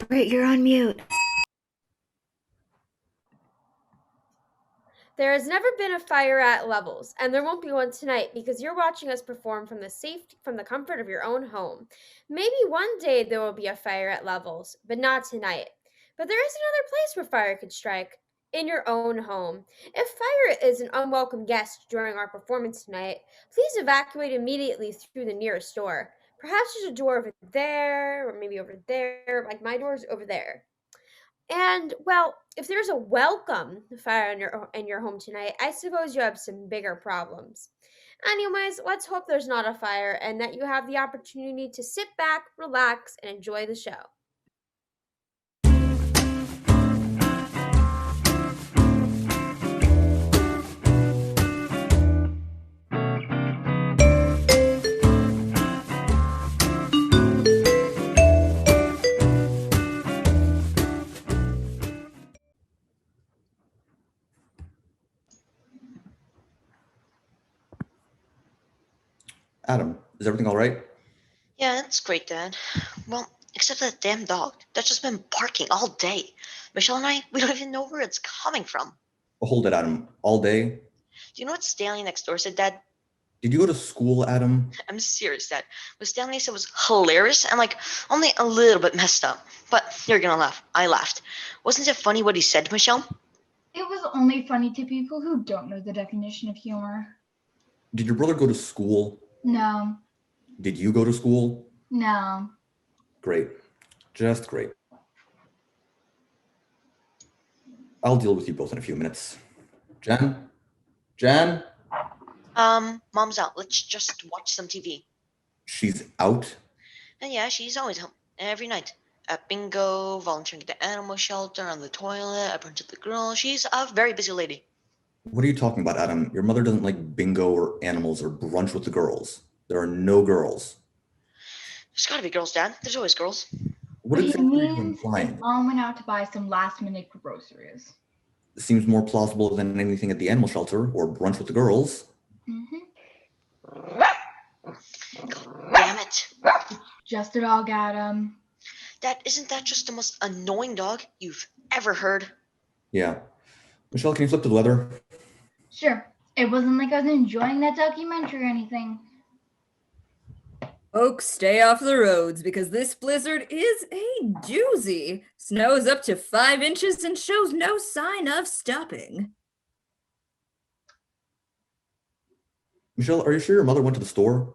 Wait, you're on mute. There has never been a fire at Levels, and there won't be one tonight because you're watching us perform from the comfort of your own home. Maybe one day there will be a fire at Levels, but not tonight. But there is another place where fire could strike, in your own home. If fire is an unwelcome guest during our performance tonight, please evacuate immediately through the nearest door. Perhaps there's a door over there, or maybe over there, like my door's over there. And well, if there's a welcome fire in your home tonight, I suppose you have some bigger problems. Anyways, let's hope there's not a fire and that you have the opportunity to sit back, relax, and enjoy the show. Adam, is everything all right? Yeah, it's great, Dad. Well, except that damn dog that's just been barking all day. Michelle and I, we don't even know where it's coming from. Oh, hold it, Adam. All day? Do you know what Stanley next door said, Dad? Did you go to school, Adam? I'm serious, Dad. What Stanley said was hilarious and only a little bit messed up. But you're gonna laugh. I laughed. Wasn't it funny what he said, Michelle? It was only funny to people who don't know the definition of humor. Did your brother go to school? No. Did you go to school? No. Great. Just great. I'll deal with you both in a few minutes. Jen? Jen? Mom's out. Let's just watch some TV. She's out? And yeah, she's always home. Every night. At bingo, volunteering at the animal shelter, on the toilet, at brunch at the grill. She's a very busy lady. What are you talking about, Adam? Your mother doesn't like bingo or animals or brunch with the girls. There are no girls. There's gotta be girls, Dad. There's always girls. What he exactly are you means implying? Mom went out to buy some last-minute groceries. Seems more plausible than anything at the animal shelter or brunch with the girls. Mm-hmm. God damn it. Just a dog, Adam. Dad, isn't that just the most annoying dog you've ever heard? Yeah. Michelle, can you flip to the weather? Sure. It wasn't like I was enjoying that documentary or anything. Folks, stay off the roads because this blizzard is a doozy. Snow's up to 5 inches and shows no sign of stopping. Michelle, are you sure your mother went to the store?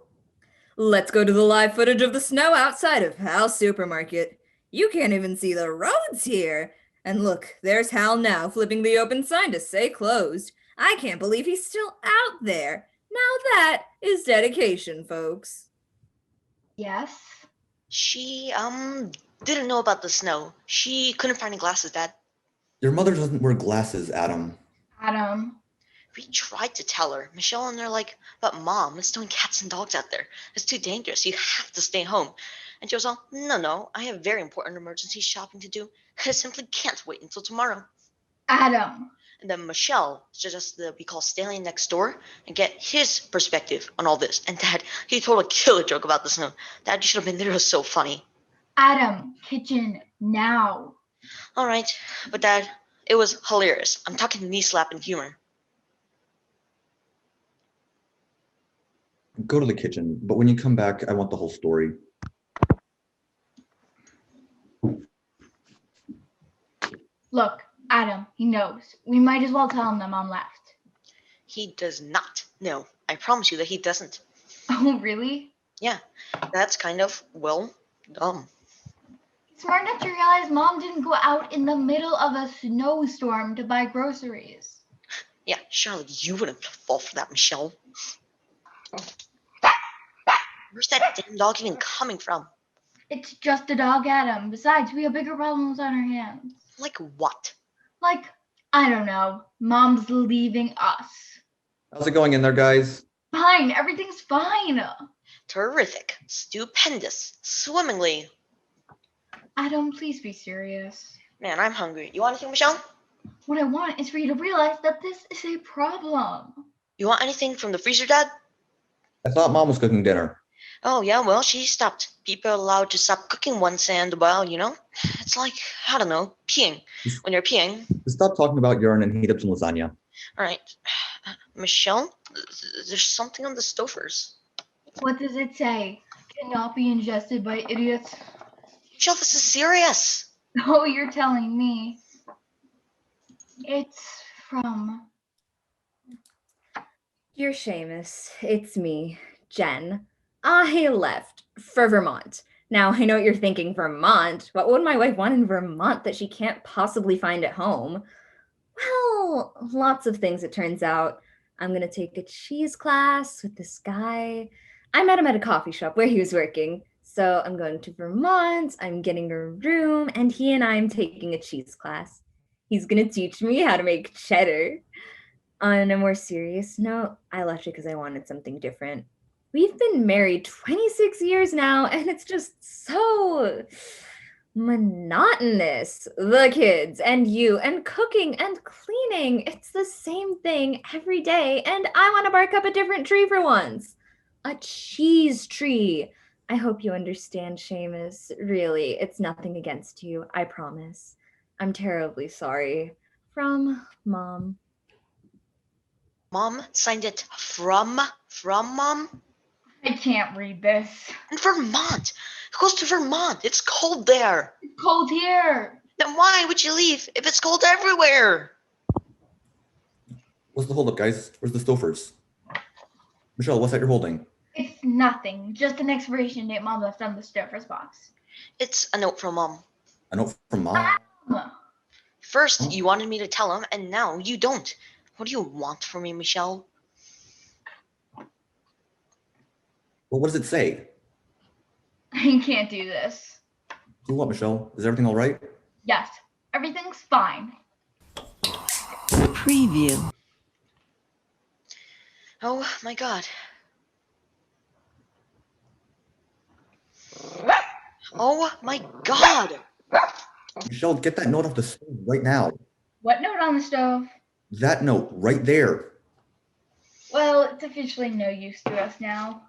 Let's go to the live footage of the snow outside of Hal's supermarket. You can't even see the roads here. And look, there's Hal now flipping the open sign to say closed. I can't believe he's still out there. Now that is dedication, folks. Yes? She, didn't know about the snow. She couldn't find any glasses, Dad. Your mother doesn't wear glasses, Adam. Adam. We tried to tell her. Michelle and they're like, but Mom, it's doing cats and dogs out there. It's too dangerous. You have to stay home. And she was all, no, I have very important emergency shopping to do. I simply can't wait until tomorrow. Adam. And then Michelle suggested that we call Stanley next door and get his perspective on all this. And Dad, he told a killer joke about the snow. Dad, you should have been there. It was so funny. Adam. Kitchen. Now. All right. But Dad, it was hilarious. I'm talking knee slap and humor. Go to the kitchen, but when you come back, I want the whole story. Look, Adam, he knows. We might as well tell him that Mom left. He does not know. I promise you that he doesn't. Oh, really? Yeah, that's kind of, well, dumb. Smart enough to realize Mom didn't go out in the middle of a snowstorm to buy groceries. Yeah, surely you wouldn't fall for that, Michelle. Where's that damn dog even coming from? It's just a dog, Adam. Besides, we have bigger problems on our hands. Like what? Like, I don't know. Mom's leaving us. How's it going in there, guys? Fine. Everything's fine. Terrific. Stupendous. Swimmingly. Adam, please be serious. Man, I'm hungry. You want anything, Michelle? What I want is for you to realize that this is a problem. You want anything from the freezer, Dad? I thought Mom was cooking dinner. Oh, yeah, well, she stopped. People are allowed to stop cooking once and, well, it's like, I don't know, peeing. Just, When you're peeing. just stop talking about urine and heat up some lasagna. All right. Michelle, there's something on the stofers. What does it say? Cannot be ingested by idiots. Michelle, this is serious. Oh, you're telling me. It's from. Dear Sheamus, it's me, Jen. I left for Vermont. Now, I know what you're thinking, Vermont? What would my wife want in Vermont that she can't possibly find at home? Well, lots of things, it turns out. I'm going to take a cheese class with this guy. I met him at a coffee shop where he was working. So I'm going to Vermont, I'm getting a room, and he and I am taking a cheese class. He's going to teach me how to make cheddar. On a more serious note, I left it because I wanted something different. We've been married 26 years now, and it's just so monotonous. The kids and you and cooking and cleaning. It's the same thing every day, and I want to bark up a different tree for once. A cheese tree. I hope you understand, Sheamus. Really, it's nothing against you, I promise. I'm terribly sorry. From Mom. Mom signed it from Mom? I can't read this. And Vermont. Who goes to Vermont? It's cold there. It's cold here. Then why would you leave if it's cold everywhere? What's the holdup, guys? Where's the stofers? Michelle, what's that you're holding? It's nothing. Just an expiration date Mom left on the Stouffer's box. It's a note from Mom. A note from Mom? First, you wanted me to tell him, and now you don't. What do you want from me, Michelle? Well, what does it say? I can't do this. Do what, Michelle? Is everything all right? Yes, everything's fine. Preview. Oh my God. Oh my God. Michelle, get that note off the stove right now. What note on the stove? That note right there. Well, it's officially no use to us now.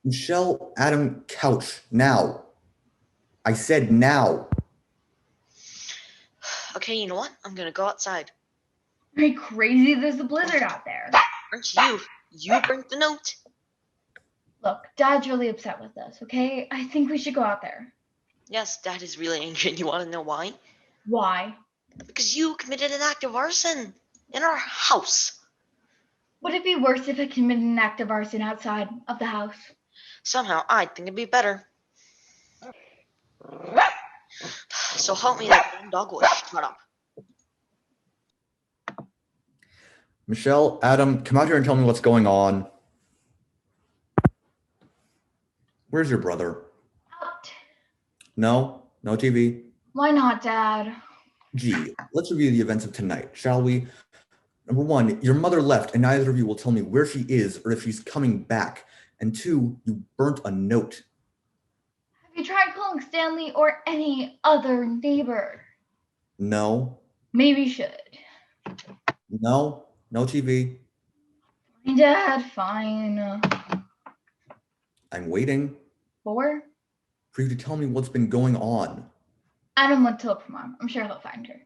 Michelle, Adam, couch, now. I said now. Okay, you know what? I'm gonna go outside. Are you crazy? There's a blizzard out there. Aren't you? You burnt the note. Look, Dad's really upset with us, okay? I think we should go out there. Yes, Dad is really angry, and you want to know why? Why? Because you committed an act of arson in our house. Would it be worse if I committed an act of arson outside of the house? Somehow, I think it'd be better. So help me, that damn dog will shut up. Michelle, Adam, come out here and tell me what's going on. Where's your brother? Out. No TV. Why not, Dad? Gee, let's review the events of tonight, shall we? Number one, your mother left, and neither of you will tell me where she is or if she's coming back. And two, you burnt a note. Have you tried calling Stanley or any other neighbor? No. Maybe you should. No TV. Fine, Dad, fine. I'm waiting For? for you to tell me what's been going on. Adam went to look for Mom. I'm sure he'll find her.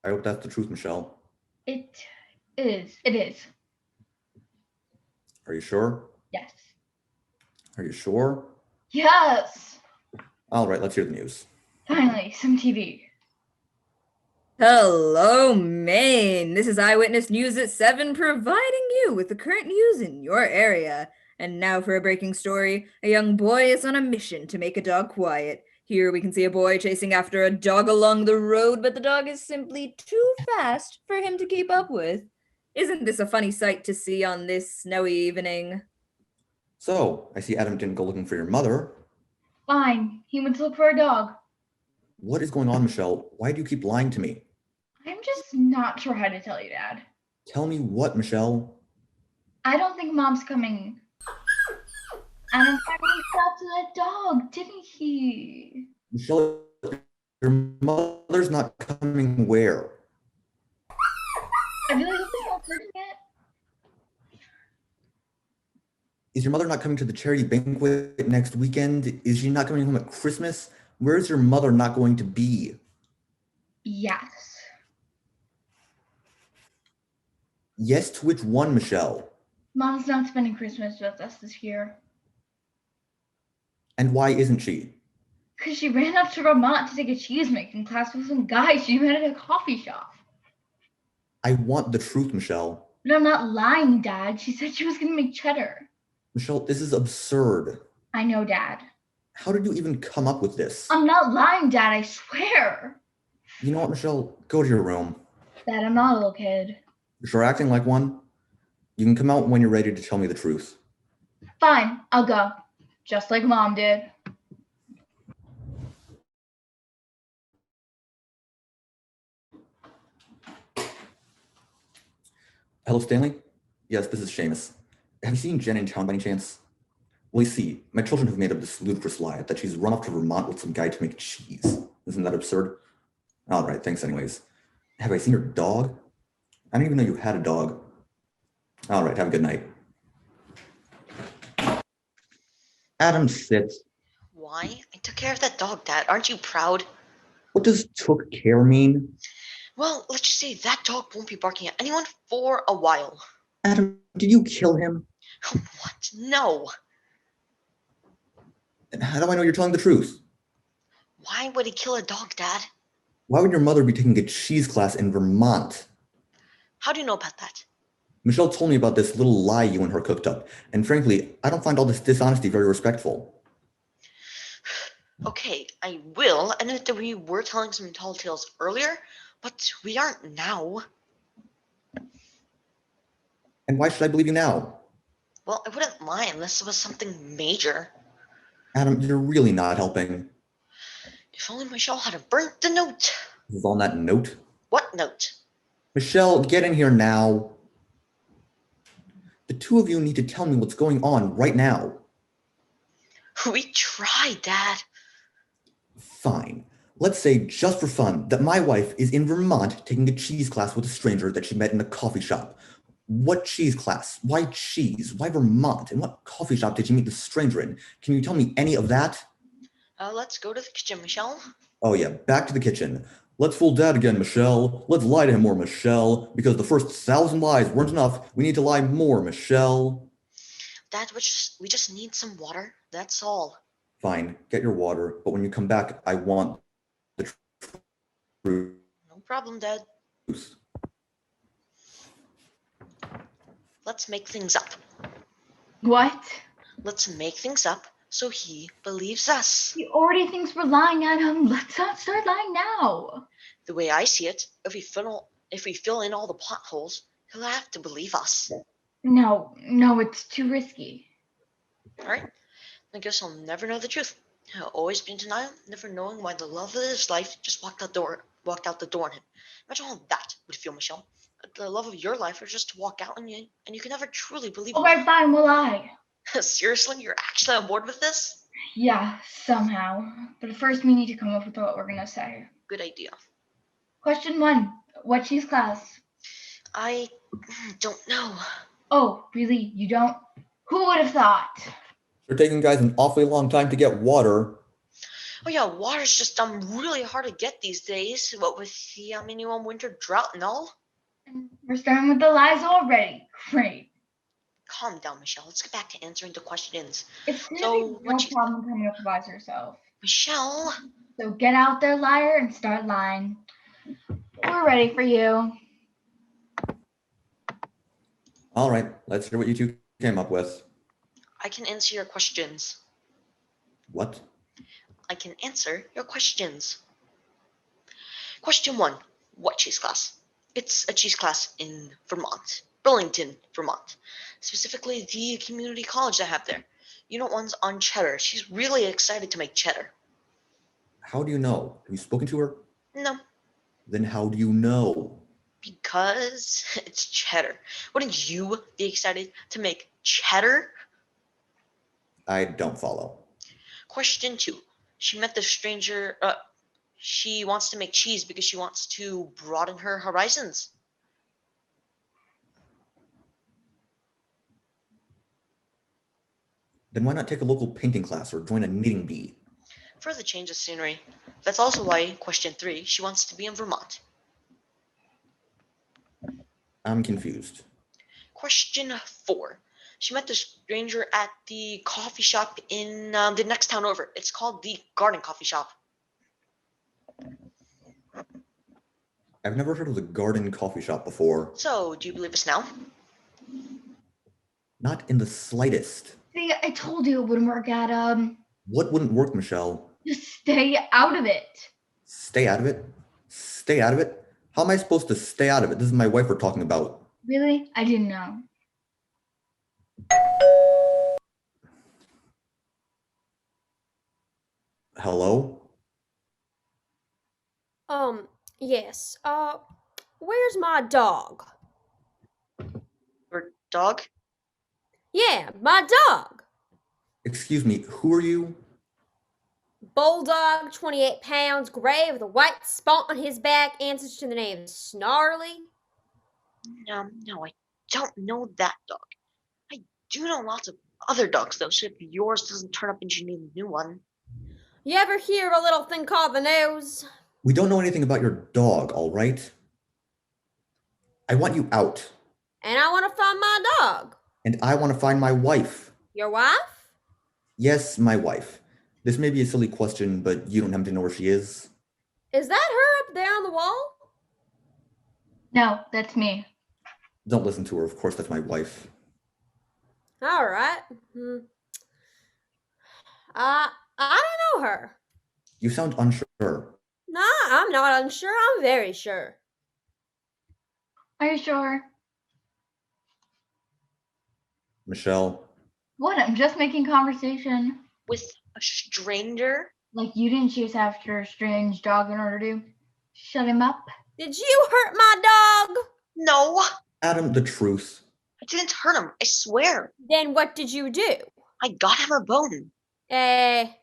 I hope that's the truth, Michelle. It is. It is. Are you sure? Yes. Are you sure? Yes. All right, let's hear the news. Finally, some TV. Hello, Maine. This is Eyewitness News at 7, providing you with the current news in your area. And now for a breaking story. A young boy is on a mission to make a dog quiet. Here we can see a boy chasing after a dog along the road, but the dog is simply too fast for him to keep up with. Isn't this a funny sight to see on this snowy evening? So, I see Adam didn't go looking for your mother. Fine. He went to look for a dog. What is going on, Michelle? Why do you keep lying to me? I'm just not sure how to tell you, Dad. Tell me what, Michelle? I don't think Mom's coming. Adam finally got to that dog, didn't he? Michelle, your mother's not coming where? I really hope they don't hurt it. Is your mother not coming to the charity banquet next weekend? Is she not coming home at Christmas? Where's your mother not going to be? Yes. Yes to which one, Michelle? Mom's not spending Christmas with us this year. And why isn't she? Because she ran up to Vermont to take a cheese making class with some guy she met at a coffee shop. I want the truth, Michelle. But I'm not lying, Dad. She said she was going to make cheddar. Michelle, this is absurd. I know, Dad. How did you even come up with this? I'm not lying, Dad. I swear. You know what, Michelle? Go to your room. Dad, I'm not a little kid. You're acting like one. You can come out when you're ready to tell me the truth. Fine, I'll go. Just like Mom did. Hello, Stanley? Yes, this is Sheamus. Have you seen Jen in town by any chance? Well, you see, my children have made up this ludicrous lie that she's run off to Vermont with some guy to make cheese. Isn't that absurd? All right, thanks anyways. Have I seen your dog? I didn't even know you had a dog. All right, have a good night. Adam, sit. Why? I took care of that dog, Dad. Aren't you proud? What does took care mean? Well, let's just say that dog won't be barking at anyone for a while. Adam, did you kill him? What? No. And how do I know you're telling the truth? Why would he kill a dog, Dad? Why would your mother be taking a cheese class in Vermont? How do you know about that? Michelle told me about this little lie you and her cooked up, and frankly, I don't find all this dishonesty very respectful. Okay, I will admit that we were telling some tall tales earlier, but we aren't now. And why should I believe you now? Well, I wouldn't lie unless it was something major. Adam, you're really not helping. If only Michelle hadn't burnt the note. This is on that note. What note? Michelle, get in here now. The two of you need to tell me what's going on right now. We tried, Dad. Fine. Let's say, just for fun, that my wife is in Vermont taking a cheese class with a stranger that she met in a coffee shop. What cheese class? Why cheese? Why Vermont? And what coffee shop did you meet the stranger in? Can you tell me any of that? Let's go to the kitchen, Michelle. Oh yeah, back to the kitchen. Let's fool Dad again, Michelle. Let's lie to him more, Michelle. Because the first 1,000 lies weren't enough. We need to lie more, Michelle. Dad, we just need some water. That's all. Fine, get your water. But when you come back, I want the truth. No problem, Dad. Let's make things up. What? Let's make things up so he believes us. He already thinks we're lying at him. Let's not start lying now. The way I see it, if we fill in all the plot holes, he'll have to believe us. No, it's too risky. All right? I guess I'll never know the truth. I'll always be in denial, never knowing why the love of his life just walked out the door on him. Imagine how that would feel, Michelle. The love of your life is just to walk out on you, and you can never truly believe All right, fine, we'll lie. Seriously? You're actually on board with this? Yeah, somehow. But first we need to come up with what we're gonna say. Good idea. Question 1. What cheese class? I don't know. Oh, really? You don't? Who would have thought? You're taking guys an awfully long time to get water. Oh yeah, water's just really hard to get these days. What with the minimum winter drought and all. And we're starting with the lies already. Great. Calm down, Michelle. Let's get back to answering the questions. It's gonna So, be no what cheese? problem coming up with lies yourself. Michelle. So get out there, liar, and start lying. We're ready for you. All right, let's hear what you two came up with. I can answer your questions. What? I can answer your questions. Question 1. What cheese class? It's a cheese class in Vermont. Burlington, Vermont. Specifically, the community college they have there. Unit 1's on cheddar. She's really excited to make cheddar. How do you know? Have you spoken to her? No, Then how do you know? because it's cheddar. Wouldn't you be excited to make cheddar? I don't follow. Question 2. She met the stranger. She wants to make cheese because she wants to broaden her horizons. Then why not take a local painting class or join a knitting bee? For the change of scenery. That's also why, question 3, she wants to be in Vermont. I'm confused. Question 4. She met the stranger at the coffee shop in the next town over. It's called the Garden Coffee Shop. I've never heard of the Garden Coffee Shop before. So, do you believe us now? Not in the slightest. See, I told you it wouldn't work, Adam. What wouldn't work, Michelle? Just stay out of it. Stay out of it? Stay out of it? How am I supposed to stay out of it? This is my wife we're talking about. Really? I didn't know. Hello? Yes. Where's my dog? Your dog? Yeah, my dog. Excuse me, who are you? Bulldog, 28 pounds, gray with a white spot on his back, answers to the name Snarly. No, I don't know that dog. I do know lots of other dogs, though, so if yours doesn't turn up and you need a new one. You ever hear of a little thing called the nose? We don't know anything about your dog, all right? I want you out. And I want to find my dog. And I want to find my wife. Your wife? Yes, my wife. This may be a silly question, but you don't happen to know where she is? Is that her up there on the wall? No, that's me. Don't listen to her. Of course, that's my wife. All right. I don't know her. You sound unsure. Nah, I'm not unsure. I'm very sure. Are you sure? Michelle, What? I'm just making conversation. With a stranger? Like you didn't chase after a strange dog in order to shut him up? Did you hurt my dog? No, Adam, the truth. I didn't hurt him, I swear. Then what did you do? I got him a bone. A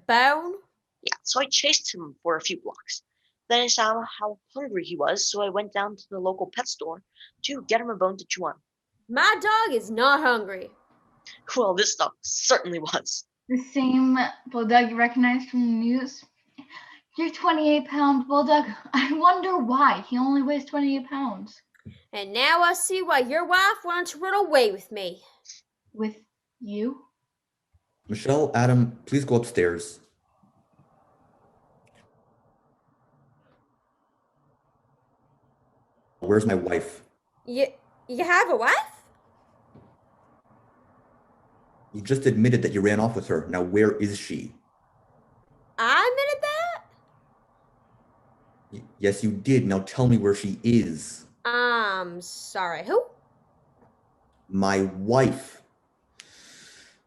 bone? Yeah, so I chased him for a few blocks. Then I saw how hungry he was, so I went down to the local pet store to get him a bone to chew on. My dog is not hungry. Well, this dog certainly was. The same bulldog you recognized from the news? Your 28-pound bulldog. I wonder why. He only weighs 28 pounds. And now I see why your wife wanted to run away with me. With you? Michelle, Adam, please go upstairs. Where's my wife? You have a wife? You just admitted that you ran off with her. Now, where is she? I admitted that? Yes, you did. Now tell me where she is. I'm sorry. Who? My wife.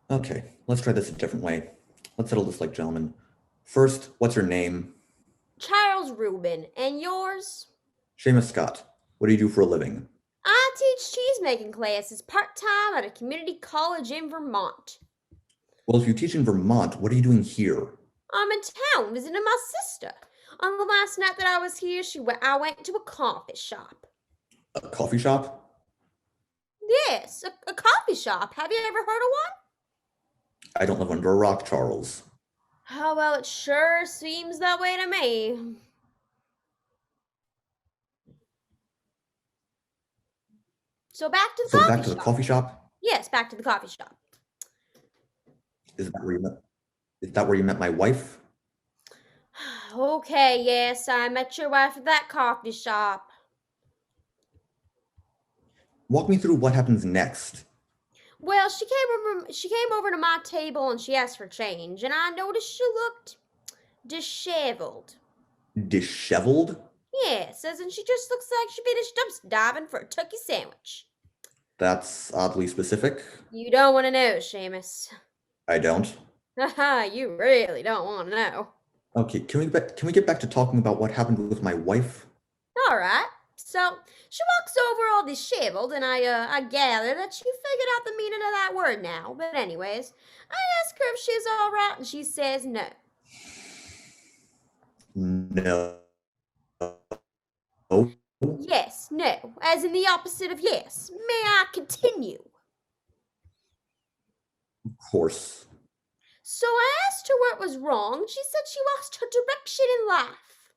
Okay, let's try this a different way. Let's settle this like gentlemen. First, what's your name? Charles Rubin. And yours? Sheamus Scott. What do you do for a living? I teach cheese-making classes part-time at a community college in Vermont. Well, if you teach in Vermont, what are you doing here? I'm in town visiting my sister. On the last night that I was here, I went to a coffee shop. A coffee shop? Yes, a coffee shop. Have you ever heard of one? I don't live under a rock, Charles. Oh, well, it sure seems that way to me. So back to the coffee shop. Back to the coffee shop? Yes, back to the coffee shop. Is that where you met my wife? Okay, yes, I met your wife at that coffee shop. Walk me through what happens next. Well, she came over to my table and she asked for change, and I noticed she looked disheveled. Disheveled? Yes, as in she just looks like she finished dumpster diving for a turkey sandwich. That's oddly specific. You don't want to know, Sheamus. I don't. Haha, you really don't want to know. Okay, can we get back to talking about what happened with my wife? All right. So she walks over all disheveled, and I gather that she figured out the meaning of that word now. But anyways, I ask her if she's all right, and she says no. No. Yes, no, as in the opposite of yes. May I continue? Of course. So I asked her what was wrong. She said she lost her direction in life.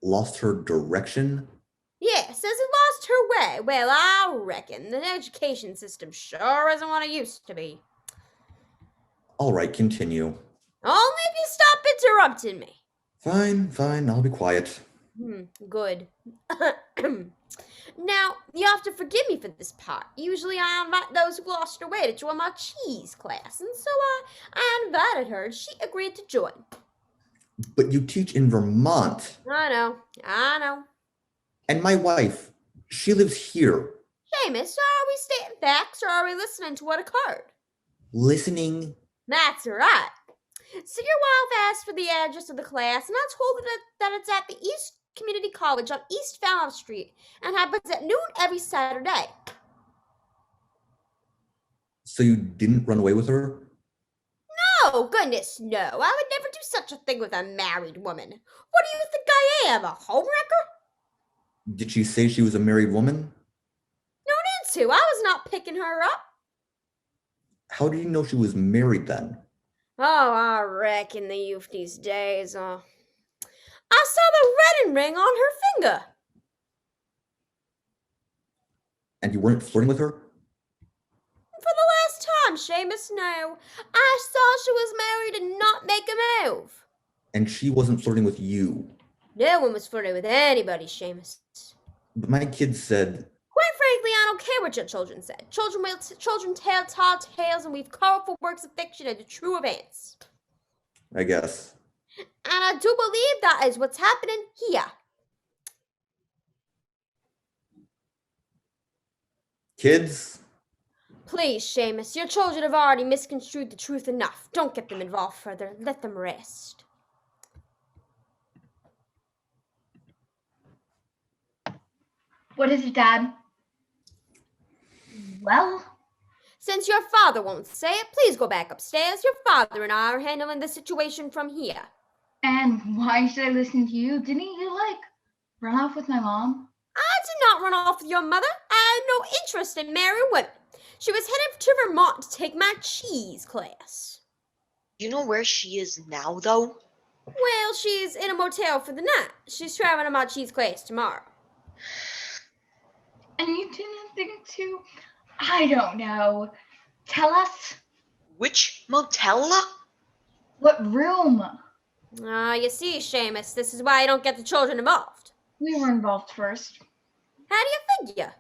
Lost her direction? Yeah, says it lost her way. Well, I reckon the education system sure isn't what it used to be. All right, continue. Only if you stop interrupting me. Fine, I'll be quiet. Good. Now, you have to forgive me for this part. Usually I invite those who lost their way to join my cheese class, and so I invited her, and she agreed to join. But you teach in Vermont. I know. And my wife, she lives here. Sheamus, are we stating facts, or are we listening to what occurred? Listening. That's right. So your wife asked for the address of the class, and I told her that it's at the East Community College on East Falmouth Street and happens at noon every Saturday. So you didn't run away with her? Oh, goodness, no. I would never do such a thing with a married woman. What do you think I am, a homewrecker? Did she say she was a married woman? No need to. I was not picking her up. How did you know she was married then? Oh, I reckon the youth these days, I saw the wedding ring on her finger. And you weren't flirting with her? For the last time, Sheamus, no. I saw she was married and not make a move. And she wasn't flirting with you? No one was flirting with anybody, Sheamus. But my kids said... Quite frankly, I don't care what your children said. Children tell tall tales and weave colorful works of fiction into true events. I guess. And I do believe that is what's happening here. Kids? Please, Sheamus, your children have already misconstrued the truth enough. Don't get them involved further. Let them rest. What is it, Dad? Well, Since your father won't say it, please go back upstairs. Your father and I are handling the situation from here. and why should I listen to you? Didn't you, run off with my mom? I did not run off with your mother. I had no interest in marrying women. She was headed to Vermont to take my cheese class. You know where she is now, though? Well, she's in a motel for the night. She's traveling to my cheese class tomorrow. And you didn't think to, I don't know, tell us Which motella? what room? You see, Sheamus, this is why I don't get the children involved. We were involved first. How do you figure?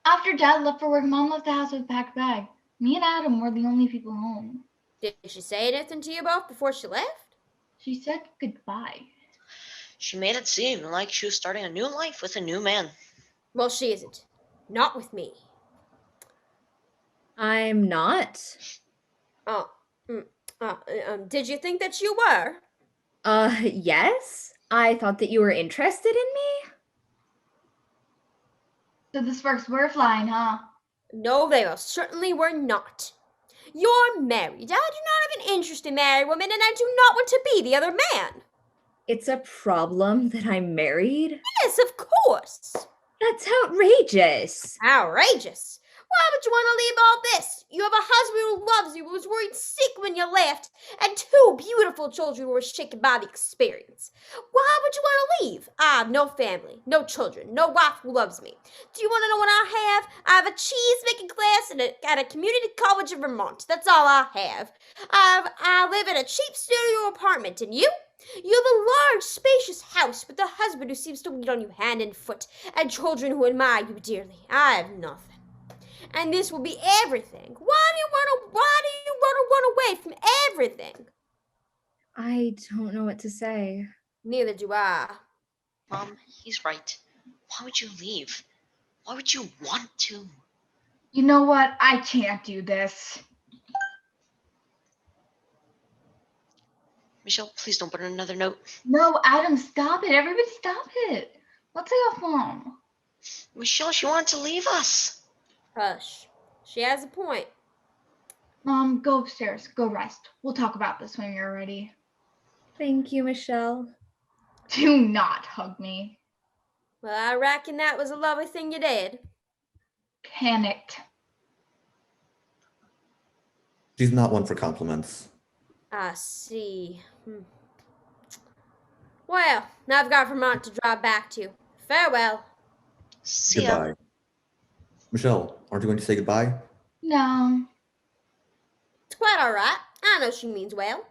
After Dad left for work, Mom left the house with a packed bag. Me and Adam were the only people home. Did she say anything to you both before she left? She said goodbye. She made it seem like she was starting a new life with a new man. Well, she isn't. Not with me. I'm not. Did you think that you were? Yes? I thought that you were interested in me? So the sparks were flying, huh? No, they most certainly were not. You're married. I do not have an interest in married women, and I do not want to be the other man. It's a problem that I'm married? Yes, of course. That's outrageous. Outrageous. Why would you want to leave all this? You have a husband who loves you, who was worried sick when you left, and two beautiful children who were shaken by the experience. Why would you want to leave? I have no family, no children, no wife who loves me. Do you want to know what I have? I have a cheese-making class at a community college in Vermont. That's all I have. I live in a cheap studio apartment, and you? You have a large, spacious house with a husband who seems to wait on you hand and foot, and children who admire you dearly. I have nothing. And this will be everything. Why do you want to run away from everything? I don't know what to say. Neither do I. Mom, he's right. Why would you leave? Why would you want to? You know what? I can't do this. Michelle, please don't put in another note. No, Adam, stop it. Everybody stop it. Let's take off Mom. Michelle, she wanted to leave us. Hush. She has a point. Mom, go upstairs. Go rest. We'll talk about this when you're ready. Thank you, Michelle. Do not hug me. Well, I reckon that was a lovely thing you did. Panicked. She's not one for compliments. I see. Well, now I've got Vermont to drive back to. Farewell. See ya. Goodbye. Michelle, aren't you going to say goodbye? No, It's quite all right. I know she means well.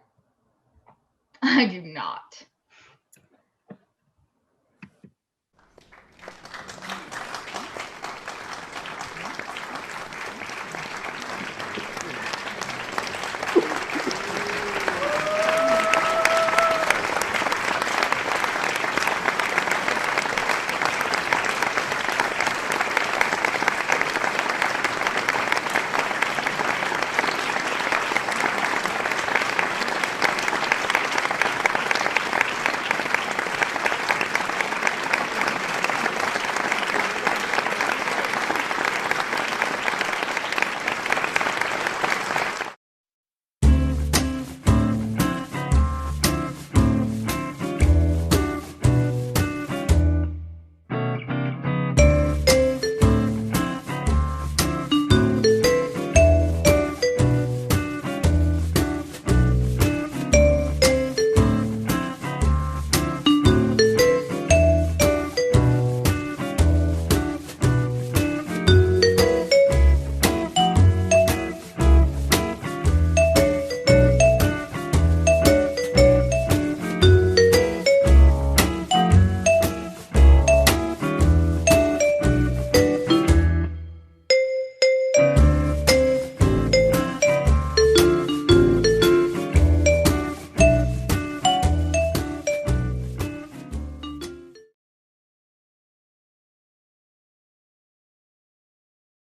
I do not.